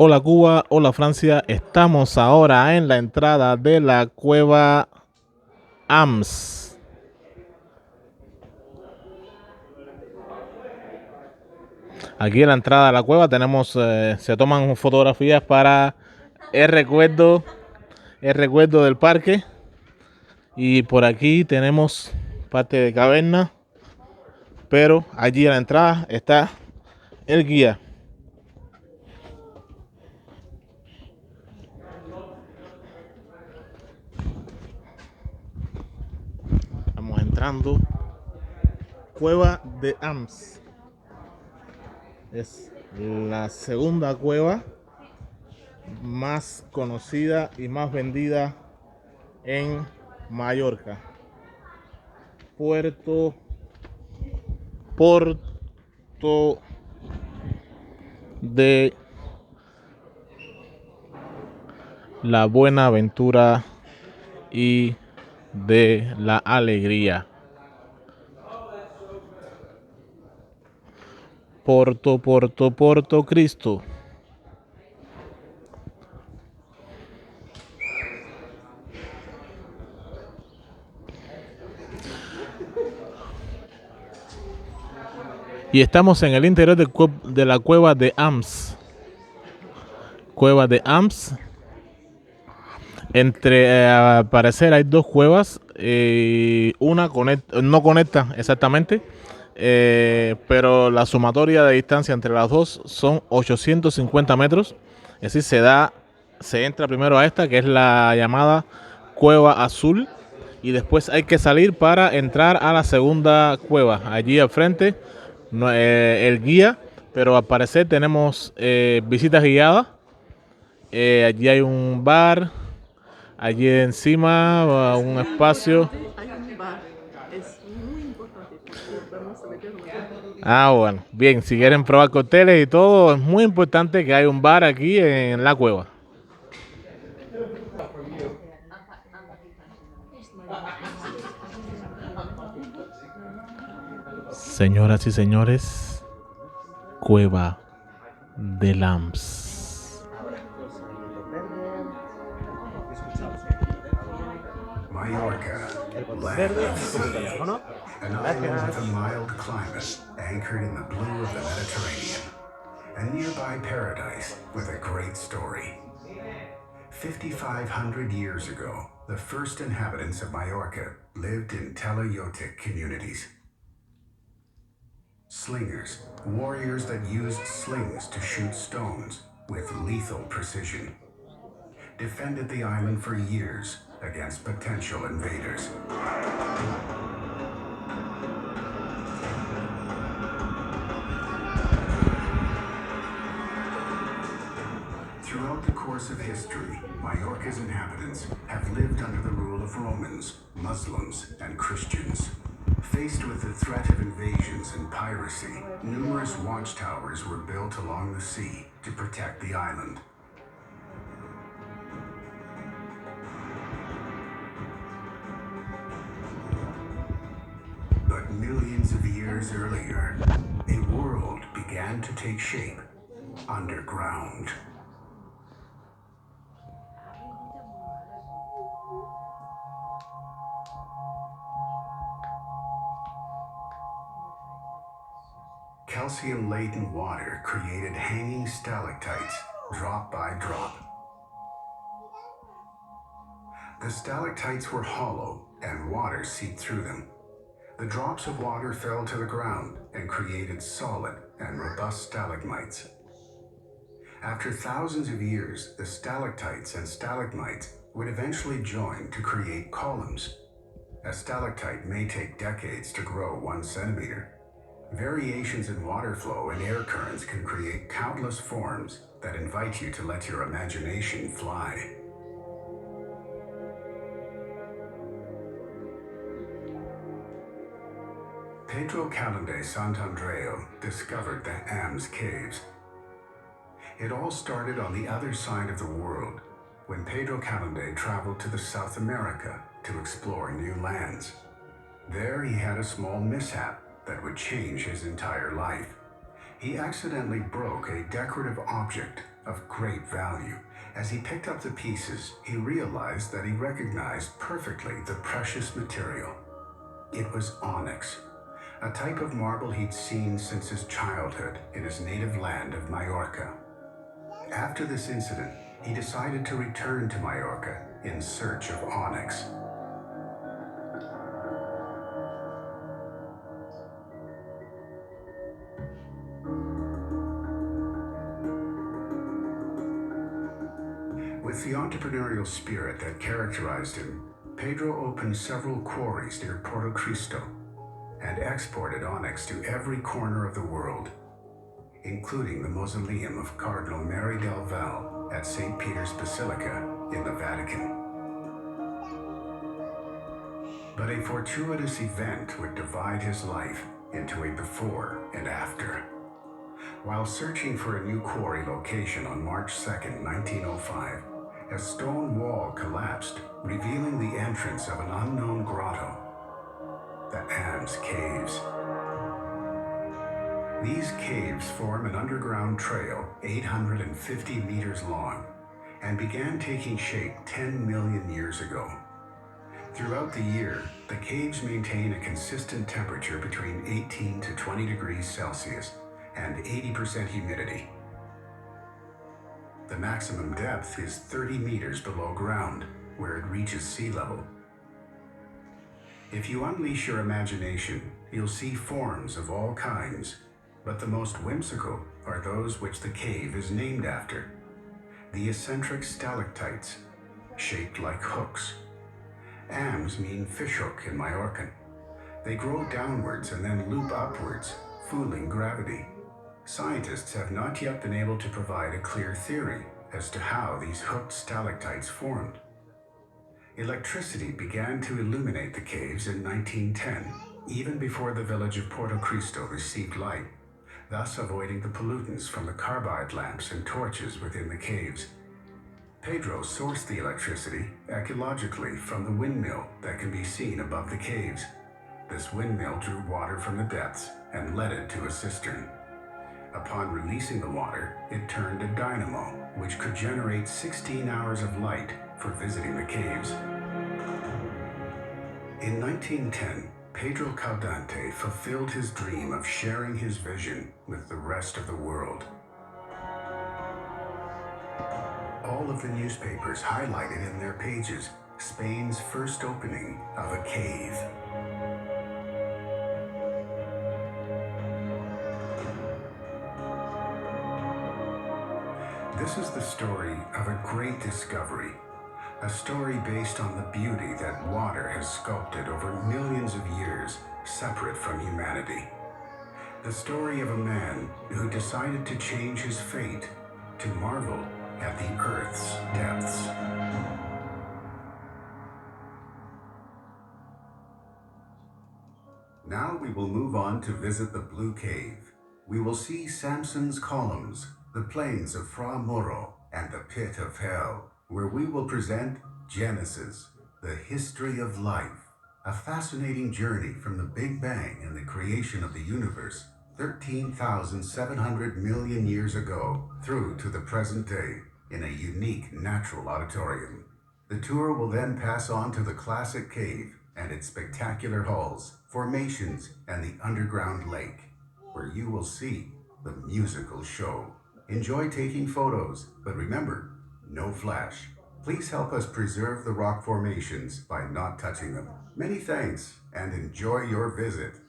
Hola Cuba, hola Francia, estamos ahora en la entrada de la cueva AMS. Aquí en la entrada de la cueva se toman fotografías para el recuerdo, el recuerdo del parque. Y por aquí tenemos parte de caverna, pero allí a la entrada está el guía. Estamos entrando. Cueva de AMS. Es la segunda cueva más conocida y más vendida en Mallorca. Puerto Porto de la Buenaventura y de la Alegría. Porto Cristo. Y estamos en el interior de la cueva de AMS. Cueva de AMS. Al parecer hay dos cuevas. No conecta exactamente. Pero la sumatoria de distancia entre las dos son 850 metros. Es decir, se entra primero a esta, que es la llamada Cueva Azul. Y después hay que salir para entrar a la segunda cueva. Allí al frente, el guía. Pero al parecer tenemos visitas guiadas. Allí hay un bar. Allí encima un espacio. Hay un bar, es muy importante porque vamos a meter una foto. Ah, bueno. Bien, si quieren probar cócteles y todo, es muy importante que haya un bar aquí en la cueva. Señoras y señores, Cueva de Lamps. Mallorca, land of the sea, an island with a mild climate anchored in the blue of the Mediterranean, a nearby paradise with a great story. 5,500 years ago, the first inhabitants of Mallorca lived in teleiotic communities. Slingers, warriors that used slings to shoot stones with lethal precision, defended the island for years against potential invaders. Throughout the course of history, Mallorca's inhabitants have lived under the rule of Romans, Muslims, and Christians. Faced with the threat of invasions and piracy, numerous watchtowers were built along the sea to protect the island. But millions of years earlier, a world began to take shape underground. Calcium-laden water created hanging stalactites, drop by drop. The stalactites were hollow, and water seeped through them. The drops of water fell to the ground and created solid and robust stalagmites. After thousands of years, the stalactites and stalagmites would eventually join to create columns. A stalactite may take decades to grow 1 centimeter. Variations in water flow and air currents can create countless forms that invite you to let your imagination fly. Pedro Calende Santandreu discovered the AMS caves. It all started on the other side of the world when Pedro Calende traveled to the South America to explore new lands. There he had a small mishap that would change his entire life. He accidentally broke a decorative object of great value. As he picked up the pieces, he realized that he recognized perfectly the precious material. It was onyx, a type of marble he'd seen since his childhood in his native land of Mallorca. After this incident, he decided to return to Mallorca in search of onyx. With the entrepreneurial spirit that characterized him, Pedro opened several quarries near Porto Cristo and exported onyx to every corner of the world, including the mausoleum of Cardinal Mary del Val at St. Peter's Basilica in the Vatican. But a fortuitous event would divide his life into a before and after. While searching for a new quarry location on March 2nd, 1905, a stone wall collapsed, revealing the entrance of an unknown grotto, the Am's Caves. These caves form an underground trail 850 meters long and began taking shape 10 million years ago. Throughout the year, the caves maintain a consistent temperature between 18 to 20 degrees Celsius and 80% humidity. The maximum depth is 30 meters below ground, where it reaches sea level. If you unleash your imagination, you'll see forms of all kinds, but the most whimsical are those which the cave is named after. The eccentric stalactites, shaped like hooks. Ams mean fishhook in Mallorcan. They grow downwards and then loop upwards, fooling gravity. Scientists have not yet been able to provide a clear theory as to how these hooked stalactites formed. Electricity began to illuminate the caves in 1910, even before the village of Porto Cristo received light, thus avoiding the pollutants from the carbide lamps and torches within the caves. Pedro sourced the electricity ecologically from the windmill that can be seen above the caves. This windmill drew water from the depths and led it to a cistern. Upon releasing the water, it turned a dynamo, which could generate 16 hours of light for visiting the caves. In 1910, Pedro Caldante fulfilled his dream of sharing his vision with the rest of the world. All of the newspapers highlighted in their pages Spain's first opening of a cave. This is the story of a great discovery, a story based on the beauty that water has sculpted over millions of years, separate from humanity. The story of a man who decided to change his fate, to marvel at the Earth's depths. Now we will move on to visit the Blue Cave. We will see Samson's columns, the plains of Fra Moro, and the pit of hell, where we will present Genesis, the history of life, a fascinating journey from the Big Bang and the creation of the universe 13,700 million years ago through to the present day in a unique natural auditorium. The tour will then pass on to the classic cave and its spectacular halls, formations, and the underground lake, where you will see the musical show. Enjoy taking photos, but remember, no flash. Please help us preserve the rock formations by not touching them. Many thanks, and enjoy your visit.